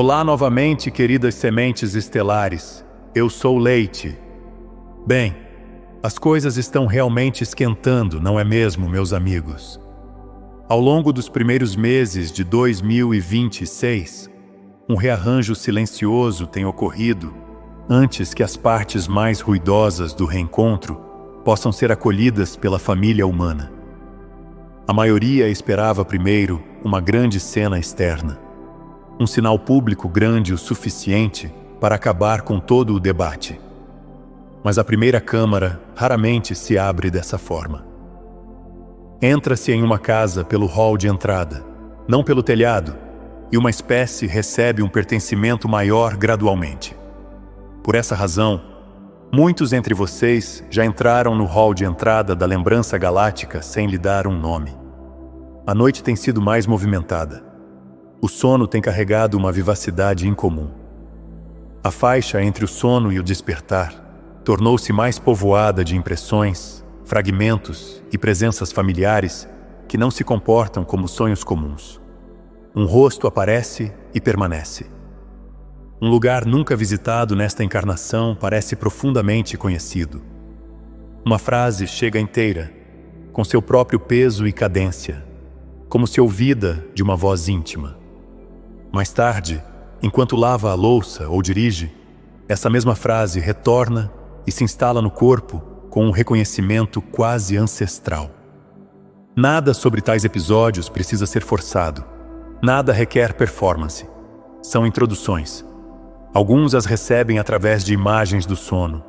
Olá novamente, queridas sementes estelares. Eu sou Leite. Bem, as coisas estão realmente esquentando, não é mesmo, meus amigos? Ao longo dos primeiros meses de 2026, um rearranjo silencioso tem ocorrido antes que as partes mais ruidosas do reencontro possam ser acolhidas pela família humana. A maioria esperava primeiro uma grande cena externa, um sinal público grande o suficiente para acabar com todo o debate. Mas a primeira câmara raramente se abre dessa forma. Entra-se em uma casa pelo hall de entrada, não pelo telhado, e uma espécie recebe um pertencimento maior gradualmente. Por essa razão, muitos entre vocês já entraram no hall de entrada da lembrança galáctica sem lhe dar um nome. A noite tem sido mais movimentada. O sono tem carregado uma vivacidade incomum. A faixa entre o sono e o despertar tornou-se mais povoada de impressões, fragmentos e presenças familiares que não se comportam como sonhos comuns. Um rosto aparece e permanece. Um lugar nunca visitado nesta encarnação parece profundamente conhecido. Uma frase chega inteira, com seu próprio peso e cadência, como se ouvida de uma voz íntima. Mais tarde, enquanto lava a louça ou dirige, essa mesma frase retorna e se instala no corpo com um reconhecimento quase ancestral. Nada sobre tais episódios precisa ser forçado. Nada requer performance. São introduções. Alguns as recebem através de imagens do sono.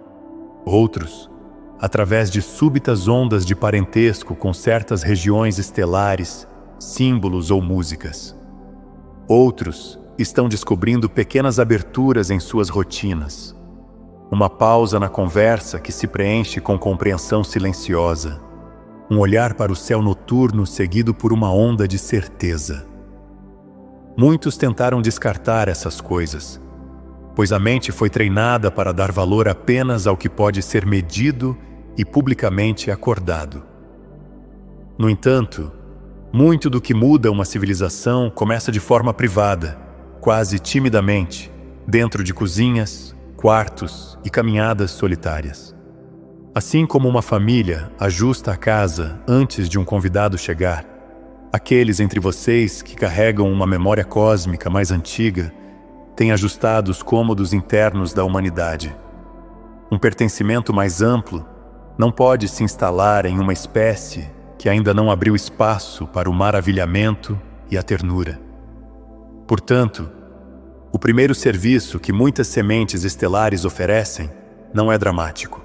Outros, através de súbitas ondas de parentesco com certas regiões estelares, símbolos ou músicas. Outros estão descobrindo pequenas aberturas em suas rotinas. Uma pausa na conversa que se preenche com compreensão silenciosa. Um olhar para o céu noturno seguido por uma onda de certeza. Muitos tentaram descartar essas coisas, pois a mente foi treinada para dar valor apenas ao que pode ser medido e publicamente acordado. No entanto, muito do que muda uma civilização começa de forma privada, quase timidamente, dentro de cozinhas, quartos e caminhadas solitárias. Assim como uma família ajusta a casa antes de um convidado chegar, aqueles entre vocês que carregam uma memória cósmica mais antiga têm ajustado os cômodos internos da humanidade. Um pertencimento mais amplo não pode se instalar em uma espécie que ainda não abriu espaço para o maravilhamento e a ternura. Portanto, o primeiro serviço que muitas sementes estelares oferecem não é dramático.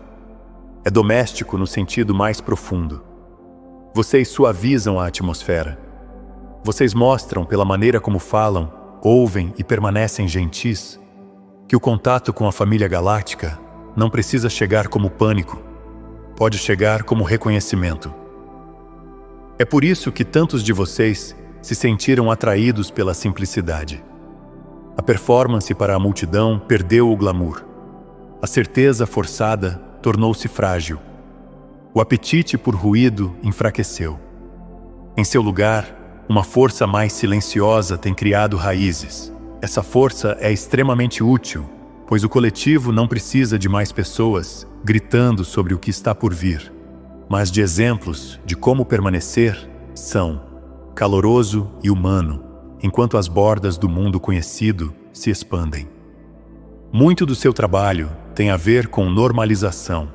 É doméstico no sentido mais profundo. Vocês suavizam a atmosfera. Vocês mostram pela maneira como falam, ouvem e permanecem gentis, que o contato com a família galáctica não precisa chegar como pânico, pode chegar como reconhecimento. É por isso que tantos de vocês se sentiram atraídos pela simplicidade. A performance para a multidão perdeu o glamour. A certeza forçada tornou-se frágil. O apetite por ruído enfraqueceu. Em seu lugar, uma força mais silenciosa tem criado raízes. Essa força é extremamente útil, pois o coletivo não precisa de mais pessoas gritando sobre o que está por vir, mas de exemplos de como permanecer são caloroso e humano, enquanto as bordas do mundo conhecido se expandem. Muito do seu trabalho tem a ver com normalização.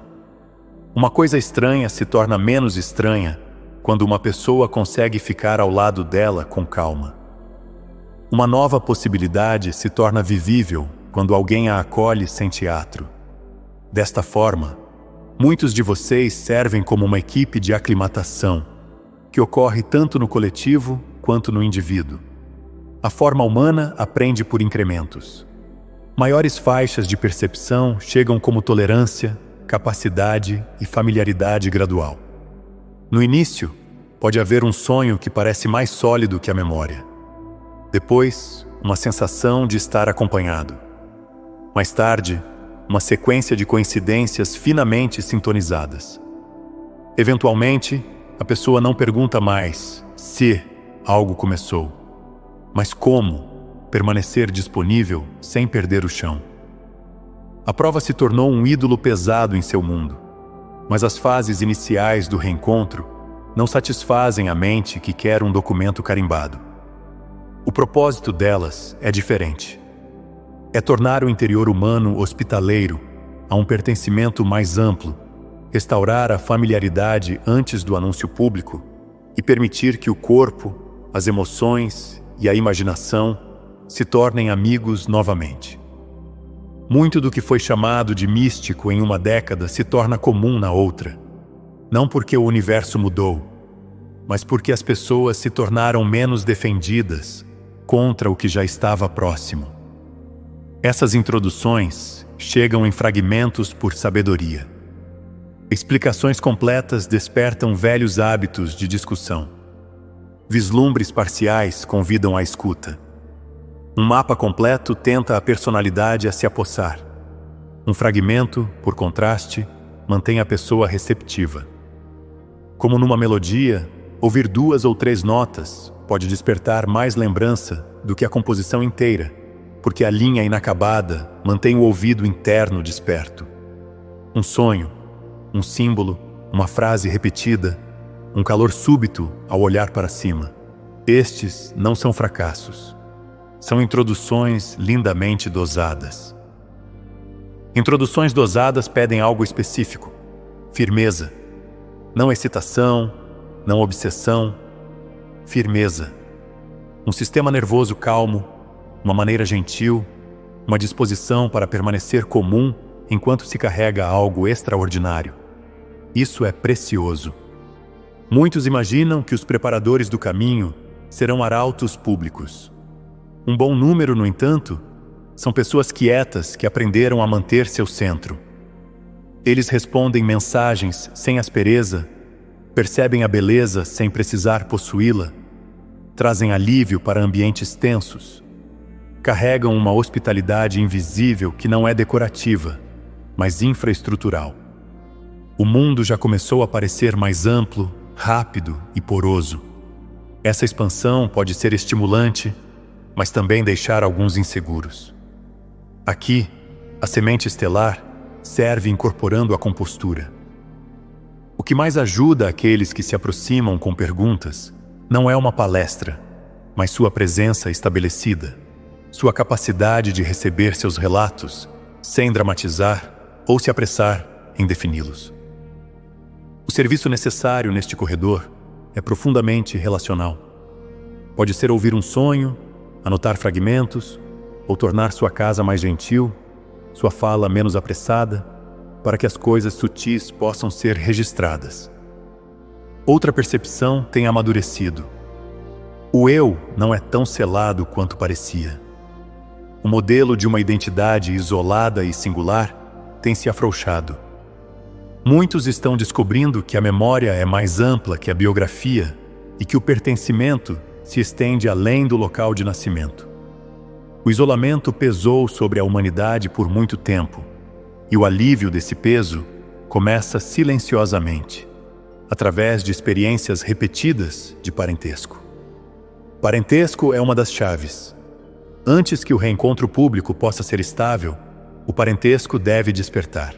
Uma coisa estranha se torna menos estranha quando uma pessoa consegue ficar ao lado dela com calma. Uma nova possibilidade se torna vivível quando alguém a acolhe sem teatro. Desta forma, muitos de vocês servem como uma equipe de aclimatação, que ocorre tanto no coletivo quanto no indivíduo. A forma humana aprende por incrementos. Maiores faixas de percepção chegam como tolerância, capacidade e familiaridade gradual. No início, pode haver um sonho que parece mais sólido que a memória. Depois, uma sensação de estar acompanhado. Mais tarde, uma sequência de coincidências finamente sintonizadas. Eventualmente, a pessoa não pergunta mais se algo começou, mas como permanecer disponível sem perder o chão. A prova se tornou um ídolo pesado em seu mundo, mas as fases iniciais do reencontro não satisfazem a mente que quer um documento carimbado. O propósito delas é diferente. É tornar o interior humano hospitaleiro a um pertencimento mais amplo, restaurar a familiaridade antes do anúncio público e permitir que o corpo, as emoções e a imaginação se tornem amigos novamente. Muito do que foi chamado de místico em uma década se torna comum na outra, não porque o universo mudou, mas porque as pessoas se tornaram menos defendidas contra o que já estava próximo. Essas introduções chegam em fragmentos por sabedoria. Explicações completas despertam velhos hábitos de discussão. Vislumbres parciais convidam à escuta. Um mapa completo tenta a personalidade a se apossar. Um fragmento, por contraste, mantém a pessoa receptiva. Como numa melodia, ouvir 2 ou 3 notas pode despertar mais lembrança do que a composição inteira, porque a linha inacabada mantém o ouvido interno desperto. Um sonho, um símbolo, uma frase repetida, um calor súbito ao olhar para cima. Estes não são fracassos. São introduções lindamente dosadas. Introduções dosadas pedem algo específico: firmeza. Não excitação, não obsessão. Firmeza. Um sistema nervoso calmo, uma maneira gentil, uma disposição para permanecer comum enquanto se carrega algo extraordinário. Isso é precioso. Muitos imaginam que os preparadores do caminho serão arautos públicos. Um bom número, no entanto, são pessoas quietas que aprenderam a manter seu centro. Eles respondem mensagens sem aspereza, percebem a beleza sem precisar possuí-la, trazem alívio para ambientes tensos, carregam uma hospitalidade invisível que não é decorativa, mas infraestrutural. O mundo já começou a parecer mais amplo, rápido e poroso. Essa expansão pode ser estimulante, mas também deixar alguns inseguros. Aqui, a semente estelar serve incorporando a compostura. O que mais ajuda aqueles que se aproximam com perguntas não é uma palestra, mas sua presença estabelecida, sua capacidade de receber seus relatos sem dramatizar ou se apressar em defini-los. O serviço necessário neste corredor é profundamente relacional. Pode ser ouvir um sonho, anotar fragmentos, ou tornar sua casa mais gentil, sua fala menos apressada, para que as coisas sutis possam ser registradas. Outra percepção tem amadurecido. O eu não é tão selado quanto parecia. O modelo de uma identidade isolada e singular tem se afrouxado. Muitos estão descobrindo que a memória é mais ampla que a biografia e que o pertencimento se estende além do local de nascimento. O isolamento pesou sobre a humanidade por muito tempo, e o alívio desse peso começa silenciosamente, através de experiências repetidas de parentesco. Parentesco é uma das chaves. Antes que o reencontro público possa ser estável, o parentesco deve despertar.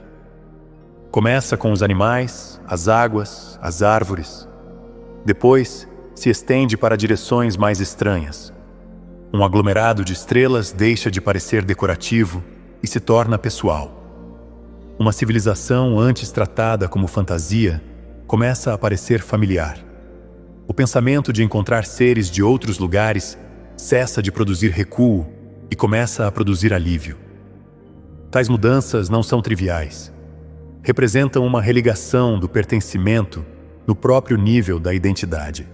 Começa com os animais, as águas, as árvores. Depois, se estende para direções mais estranhas. Um aglomerado de estrelas deixa de parecer decorativo e se torna pessoal. Uma civilização antes tratada como fantasia começa a parecer familiar. O pensamento de encontrar seres de outros lugares cessa de produzir recuo e começa a produzir alívio. Tais mudanças não são triviais. Representam uma religação do pertencimento no próprio nível da identidade.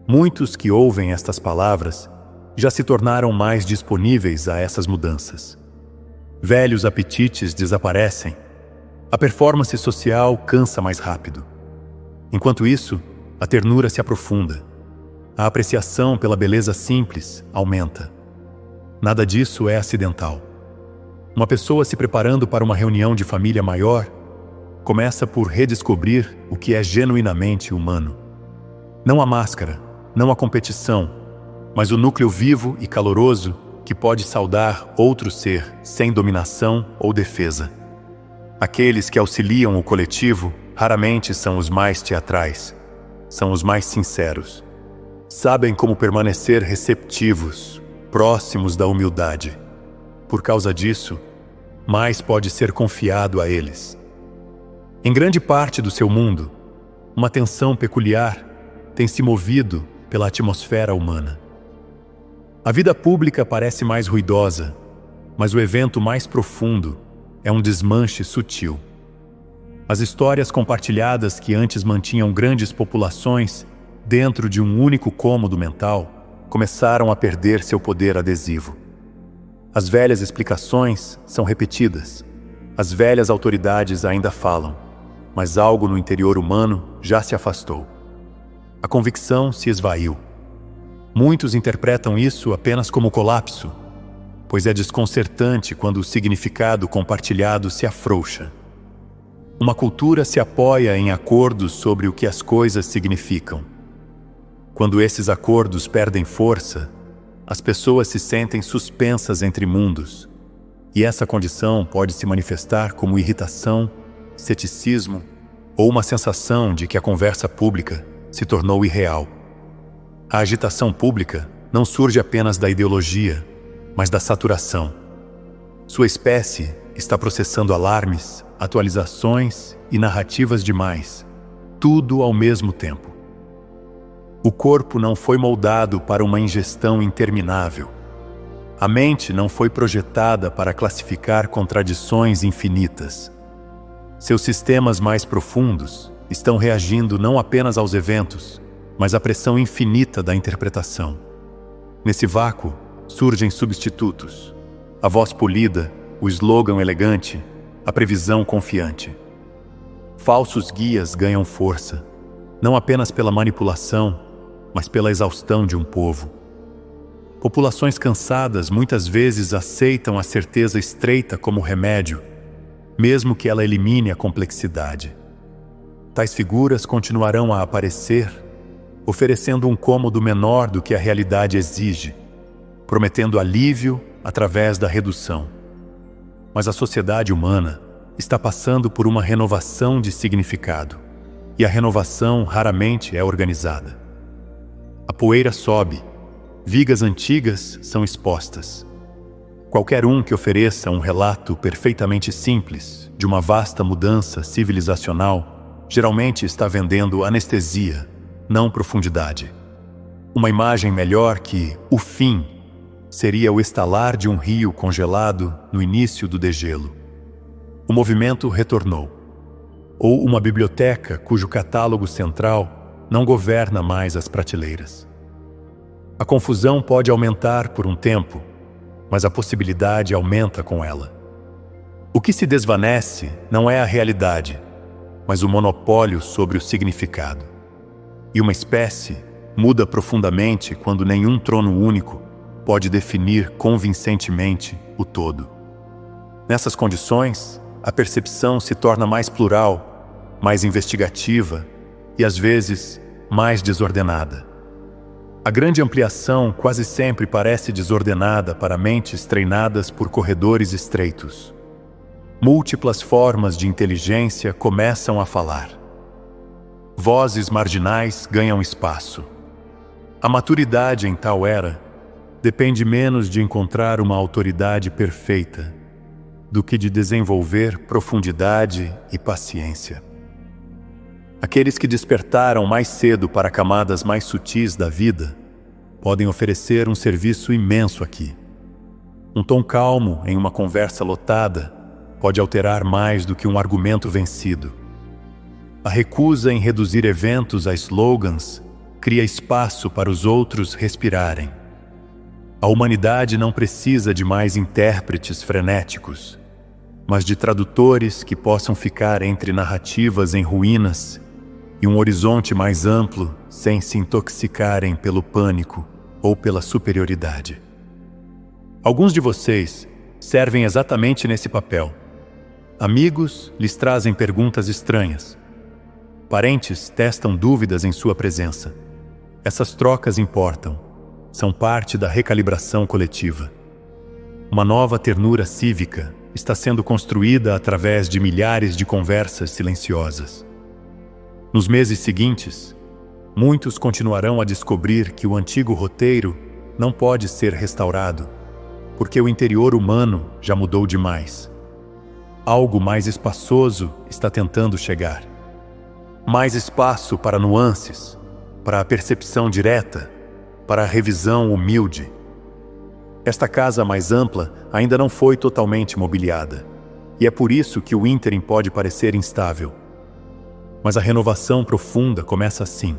Muitos que ouvem estas palavras já se tornaram mais disponíveis a essas mudanças. Velhos apetites desaparecem. A performance social cansa mais rápido. Enquanto isso, a ternura se aprofunda. A apreciação pela beleza simples aumenta. Nada disso é acidental. Uma pessoa se preparando para uma reunião de família maior começa por redescobrir o que é genuinamente humano. Não a máscara, não a competição, mas o núcleo vivo e caloroso que pode saudar outro ser sem dominação ou defesa. Aqueles que auxiliam o coletivo raramente são os mais teatrais, são os mais sinceros. Sabem como permanecer receptivos, próximos da humildade. Por causa disso, mais pode ser confiado a eles. Em grande parte do seu mundo, uma tensão peculiar tem se movido pela atmosfera humana. A vida pública parece mais ruidosa, mas o evento mais profundo é um desmanche sutil. As histórias compartilhadas que antes mantinham grandes populações dentro de um único cômodo mental começaram a perder seu poder adesivo. As velhas explicações são repetidas, as velhas autoridades ainda falam, mas algo no interior humano já se afastou. A convicção se esvaiu. Muitos interpretam isso apenas como colapso, pois é desconcertante quando o significado compartilhado se afrouxa. Uma cultura se apoia em acordos sobre o que as coisas significam. Quando esses acordos perdem força, as pessoas se sentem suspensas entre mundos, e essa condição pode se manifestar como irritação, ceticismo ou uma sensação de que a conversa pública se tornou irreal. A agitação pública não surge apenas da ideologia, mas da saturação. Sua espécie está processando alarmes, atualizações e narrativas demais, tudo ao mesmo tempo. O corpo não foi moldado para uma ingestão interminável. A mente não foi projetada para classificar contradições infinitas. Seus sistemas mais profundos estão reagindo não apenas aos eventos, mas à pressão infinita da interpretação. Nesse vácuo, surgem substitutos. A voz polida, o slogan elegante, a previsão confiante. Falsos guias ganham força, não apenas pela manipulação, mas pela exaustão de um povo. Populações cansadas muitas vezes aceitam a certeza estreita como remédio, mesmo que ela elimine a complexidade. Tais figuras continuarão a aparecer, oferecendo um cômodo menor do que a realidade exige, prometendo alívio através da redução. Mas a sociedade humana está passando por uma renovação de significado, e a renovação raramente é organizada. A poeira sobe, vigas antigas são expostas. Qualquer um que ofereça um relato perfeitamente simples de uma vasta mudança civilizacional geralmente está vendendo anestesia, não profundidade. Uma imagem melhor que o fim seria o estalar de um rio congelado no início do degelo. O movimento retornou. Ou uma biblioteca cujo catálogo central não governa mais as prateleiras. A confusão pode aumentar por um tempo, mas a possibilidade aumenta com ela. O que se desvanece não é a realidade, mas o monopólio sobre o significado. E uma espécie muda profundamente quando nenhum trono único pode definir convincentemente o todo. Nessas condições, a percepção se torna mais plural, mais investigativa e, às vezes, mais desordenada. A grande ampliação quase sempre parece desordenada para mentes treinadas por corredores estreitos. Múltiplas formas de inteligência começam a falar. Vozes marginais ganham espaço. A maturidade em tal era depende menos de encontrar uma autoridade perfeita do que de desenvolver profundidade e paciência. Aqueles que despertaram mais cedo para camadas mais sutis da vida podem oferecer um serviço imenso aqui. Um tom calmo em uma conversa lotada pode alterar mais do que um argumento vencido. A recusa em reduzir eventos a slogans cria espaço para os outros respirarem. A humanidade não precisa de mais intérpretes frenéticos, mas de tradutores que possam ficar entre narrativas em ruínas e um horizonte mais amplo sem se intoxicarem pelo pânico ou pela superioridade. Alguns de vocês servem exatamente nesse papel. Amigos lhes trazem perguntas estranhas. Parentes testam dúvidas em sua presença. Essas trocas importam, são parte da recalibração coletiva. Uma nova ternura cívica está sendo construída através de milhares de conversas silenciosas. Nos meses seguintes, muitos continuarão a descobrir que o antigo roteiro não pode ser restaurado, porque o interior humano já mudou demais. Algo mais espaçoso está tentando chegar. Mais espaço para nuances, para a percepção direta, para a revisão humilde. Esta casa mais ampla ainda não foi totalmente mobiliada, e é por isso que o ínterim pode parecer instável. Mas a renovação profunda começa assim.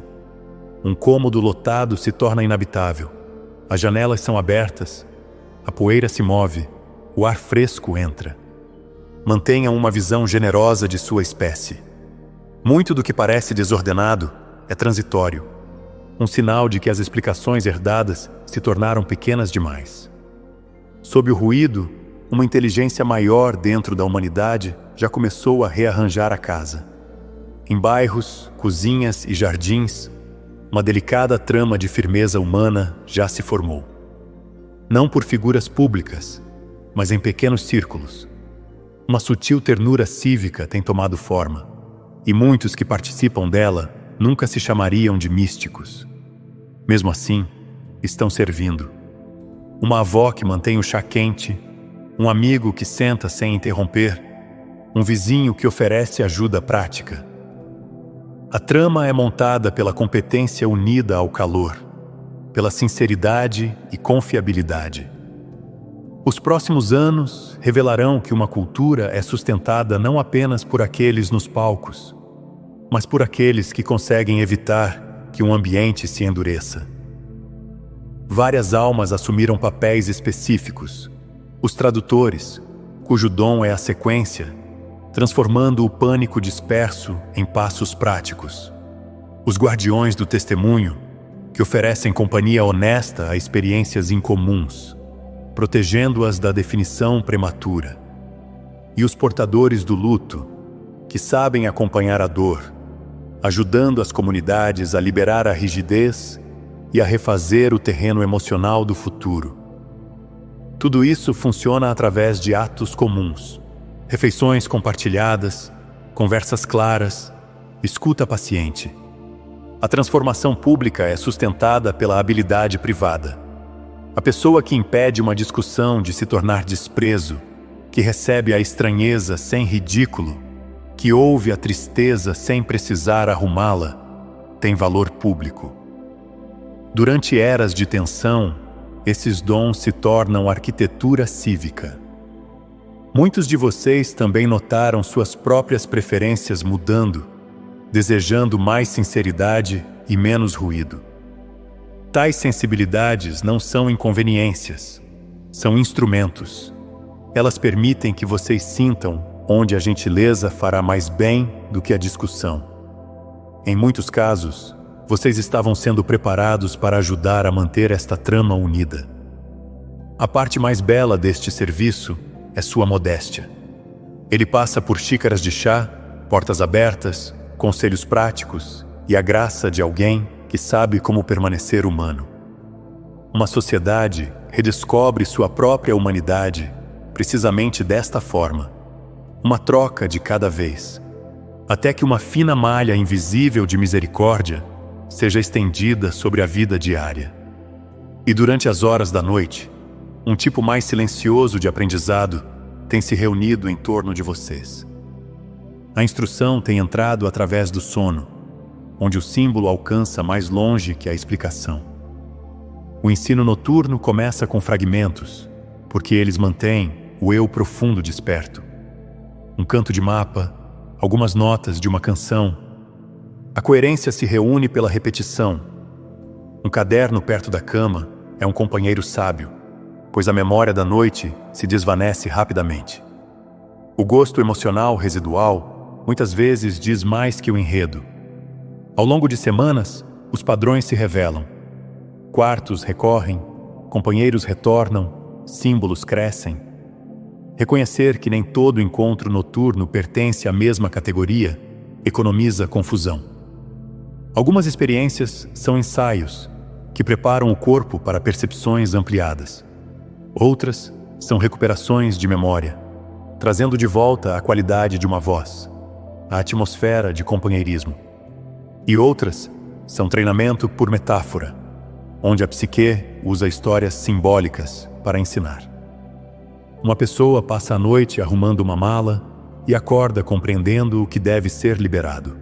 Um cômodo lotado se torna inabitável. As janelas são abertas, a poeira se move, o ar fresco entra. Mantenha uma visão generosa de sua espécie. Muito do que parece desordenado é transitório, um sinal de que as explicações herdadas se tornaram pequenas demais. Sob o ruído, uma inteligência maior dentro da humanidade já começou a rearranjar a casa. Em bairros, cozinhas e jardins, uma delicada trama de firmeza humana já se formou. Não por figuras públicas, mas em pequenos círculos. Uma sutil ternura cívica tem tomado forma, e muitos que participam dela nunca se chamariam de místicos. Mesmo assim, estão servindo. Uma avó que mantém o chá quente, um amigo que senta sem interromper, um vizinho que oferece ajuda prática. A trama é montada pela competência unida ao calor, pela sinceridade e confiabilidade. Os próximos anos revelarão que uma cultura é sustentada não apenas por aqueles nos palcos, mas por aqueles que conseguem evitar que um ambiente se endureça. Várias almas assumiram papéis específicos. Os tradutores, cujo dom é a sequência, transformando o pânico disperso em passos práticos. Os guardiões do testemunho, que oferecem companhia honesta a experiências incomuns, protegendo-as da definição prematura. E os portadores do luto, que sabem acompanhar a dor, ajudando as comunidades a liberar a rigidez e a refazer o terreno emocional do futuro. Tudo isso funciona através de atos comuns, refeições compartilhadas, conversas claras, escuta paciente. A transformação pública é sustentada pela habilidade privada. A pessoa que impede uma discussão de se tornar desprezo, que recebe a estranheza sem ridículo, que ouve a tristeza sem precisar arrumá-la, tem valor público. Durante eras de tensão, esses dons se tornam arquitetura cívica. Muitos de vocês também notaram suas próprias preferências mudando, desejando mais sinceridade e menos ruído. Tais sensibilidades não são inconveniências, são instrumentos. Elas permitem que vocês sintam onde a gentileza fará mais bem do que a discussão. Em muitos casos, vocês estavam sendo preparados para ajudar a manter esta trama unida. A parte mais bela deste serviço é sua modéstia. Ele passa por xícaras de chá, portas abertas, conselhos práticos e a graça de alguém que sabe como permanecer humano. Uma sociedade redescobre sua própria humanidade precisamente desta forma, uma troca de cada vez, até que uma fina malha invisível de misericórdia seja estendida sobre a vida diária. E durante as horas da noite, um tipo mais silencioso de aprendizado tem se reunido em torno de vocês. A instrução tem entrado através do sono, onde o símbolo alcança mais longe que a explicação. O ensino noturno começa com fragmentos, porque eles mantêm o eu profundo desperto. Um canto de mapa, algumas notas de uma canção. A coerência se reúne pela repetição. Um caderno perto da cama é um companheiro sábio, pois a memória da noite se desvanece rapidamente. O gosto emocional residual muitas vezes diz mais que o enredo. Ao longo de semanas, os padrões se revelam. Quartos recorrem, companheiros retornam, símbolos crescem. Reconhecer que nem todo encontro noturno pertence à mesma categoria economiza confusão. Algumas experiências são ensaios que preparam o corpo para percepções ampliadas. Outras são recuperações de memória, trazendo de volta a qualidade de uma voz, a atmosfera de companheirismo. E outras são treinamento por metáfora, onde a psique usa histórias simbólicas para ensinar. Uma pessoa passa a noite arrumando uma mala e acorda compreendendo o que deve ser liberado.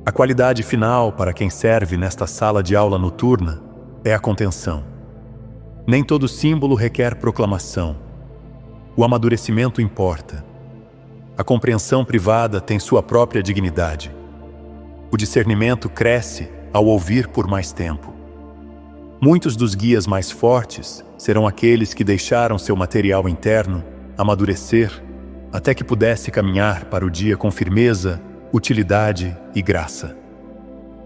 A qualidade final para quem serve nesta sala de aula noturna é a contenção. Nem todo símbolo requer proclamação. O amadurecimento importa. A compreensão privada tem sua própria dignidade. O discernimento cresce ao ouvir por mais tempo. Muitos dos guias mais fortes serão aqueles que deixaram seu material interno amadurecer até que pudesse caminhar para o dia com firmeza, utilidade e graça.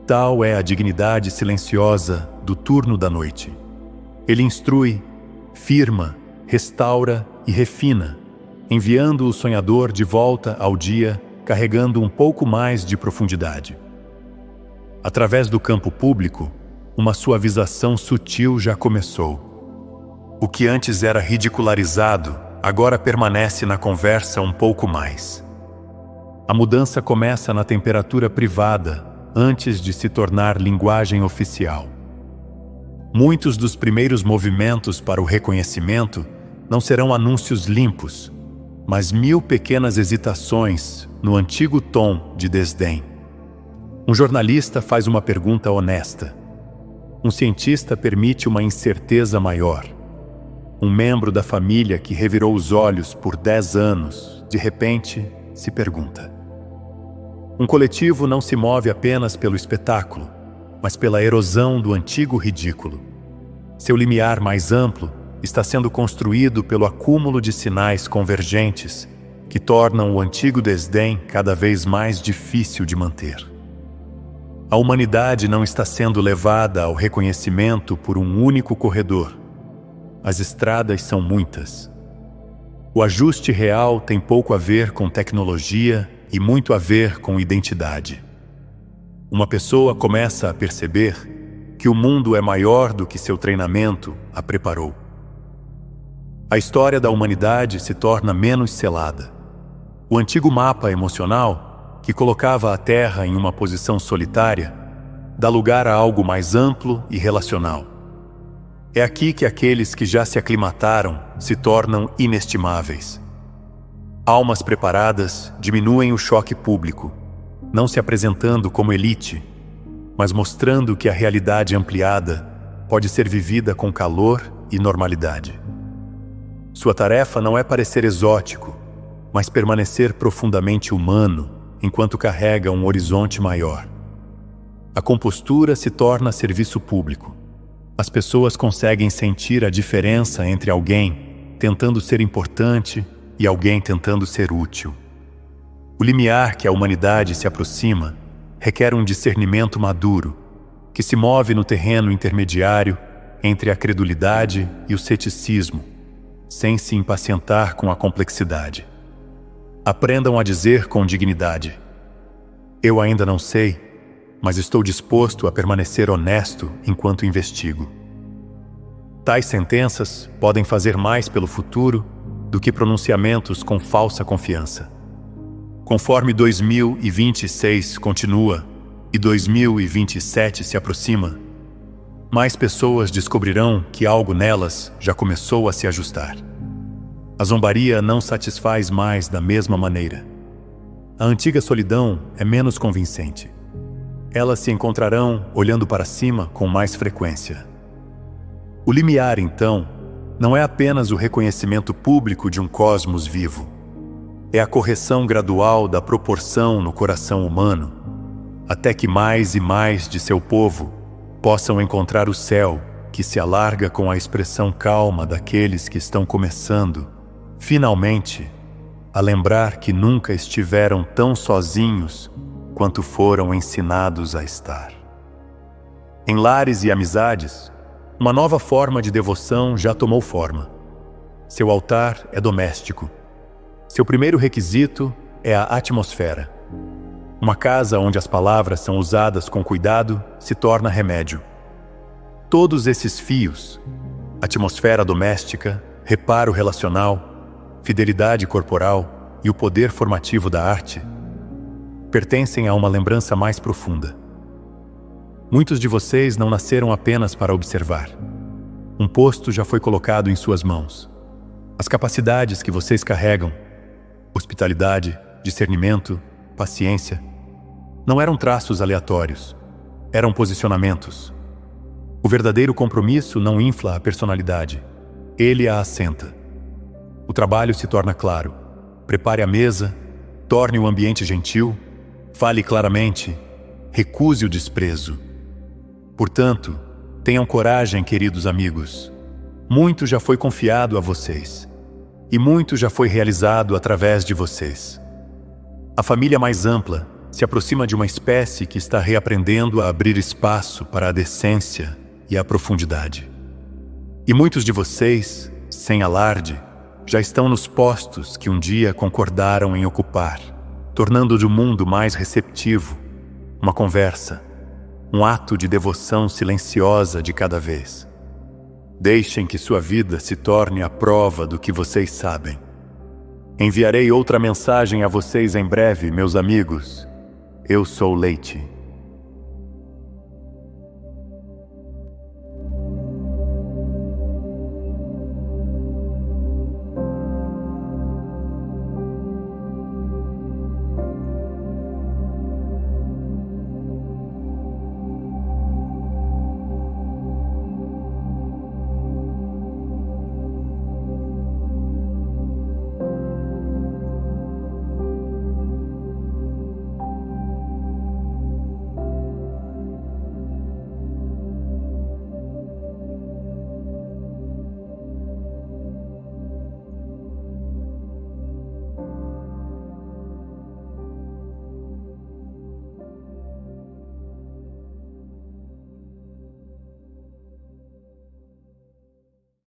Tal é a dignidade silenciosa do turno da noite. Ele instrui, firma, restaura e refina, enviando o sonhador de volta ao dia carregando um pouco mais de profundidade. Através do campo público, uma suavização sutil já começou. O que antes era ridicularizado, agora permanece na conversa um pouco mais. A mudança começa na temperatura privada, antes de se tornar linguagem oficial. Muitos dos primeiros movimentos para o reconhecimento não serão anúncios limpos, mas 1000 pequenas hesitações no antigo tom de desdém. Um jornalista faz uma pergunta honesta. Um cientista permite uma incerteza maior. Um membro da família que revirou os olhos por 10 anos, de repente, se pergunta. Um coletivo não se move apenas pelo espetáculo, mas pela erosão do antigo ridículo. Seu limiar mais amplo está sendo construído pelo acúmulo de sinais convergentes que tornam o antigo desdém cada vez mais difícil de manter. A humanidade não está sendo levada ao reconhecimento por um único corredor. As estradas são muitas. O ajuste real tem pouco a ver com tecnologia e muito a ver com identidade. Uma pessoa começa a perceber que o mundo é maior do que seu treinamento a preparou. A história da humanidade se torna menos selada. O antigo mapa emocional, que colocava a Terra em uma posição solitária, dá lugar a algo mais amplo e relacional. É aqui que aqueles que já se aclimataram se tornam inestimáveis. Almas preparadas diminuem o choque público, não se apresentando como elite, mas mostrando que a realidade ampliada pode ser vivida com calor e normalidade. Sua tarefa não é parecer exótico, mas permanecer profundamente humano enquanto carrega um horizonte maior. A compostura se torna serviço público. As pessoas conseguem sentir a diferença entre alguém tentando ser importante e alguém tentando ser útil. O limiar que a humanidade se aproxima requer um discernimento maduro, que se move no terreno intermediário entre a credulidade e o ceticismo, sem se impacientar com a complexidade. Aprendam a dizer com dignidade: eu ainda não sei, mas estou disposto a permanecer honesto enquanto investigo. Tais sentenças podem fazer mais pelo futuro do que pronunciamentos com falsa confiança. Conforme 2026 continua e 2027 se aproxima, mais pessoas descobrirão que algo nelas já começou a se ajustar. A zombaria não satisfaz mais da mesma maneira. A antiga solidão é menos convincente. Elas se encontrarão olhando para cima com mais frequência. O limiar, então, não é apenas o reconhecimento público de um cosmos vivo. É a correção gradual da proporção no coração humano, até que mais e mais de seu povo possam encontrar o céu que se alarga com a expressão calma daqueles que estão começando, finalmente, a lembrar que nunca estiveram tão sozinhos quanto foram ensinados a estar. Em lares e amizades, uma nova forma de devoção já tomou forma. Seu altar é doméstico. Seu primeiro requisito é a atmosfera. Uma casa onde as palavras são usadas com cuidado se torna remédio. Todos esses fios, atmosfera doméstica, reparo relacional, fidelidade corporal e o poder formativo da arte pertencem a uma lembrança mais profunda. Muitos de vocês não nasceram apenas para observar. Um posto já foi colocado em suas mãos. As capacidades que vocês carregam, hospitalidade, discernimento, paciência, não eram traços aleatórios, eram posicionamentos. O verdadeiro compromisso não infla a personalidade, ele a assenta. O trabalho se torna claro. Prepare a mesa, torne o ambiente gentil, fale claramente, recuse o desprezo. Portanto, tenham coragem, queridos amigos. Muito já foi confiado a vocês, e muito já foi realizado através de vocês. A família mais ampla se aproxima de uma espécie que está reaprendendo a abrir espaço para a decência e a profundidade. E muitos de vocês, sem alarde, já estão nos postos que um dia concordaram em ocupar, tornando o mundo mais receptivo, uma conversa, um ato de devoção silenciosa de cada vez. Deixem que sua vida se torne a prova do que vocês sabem. Enviarei outra mensagem a vocês em breve, meus amigos. Eu sou Leite.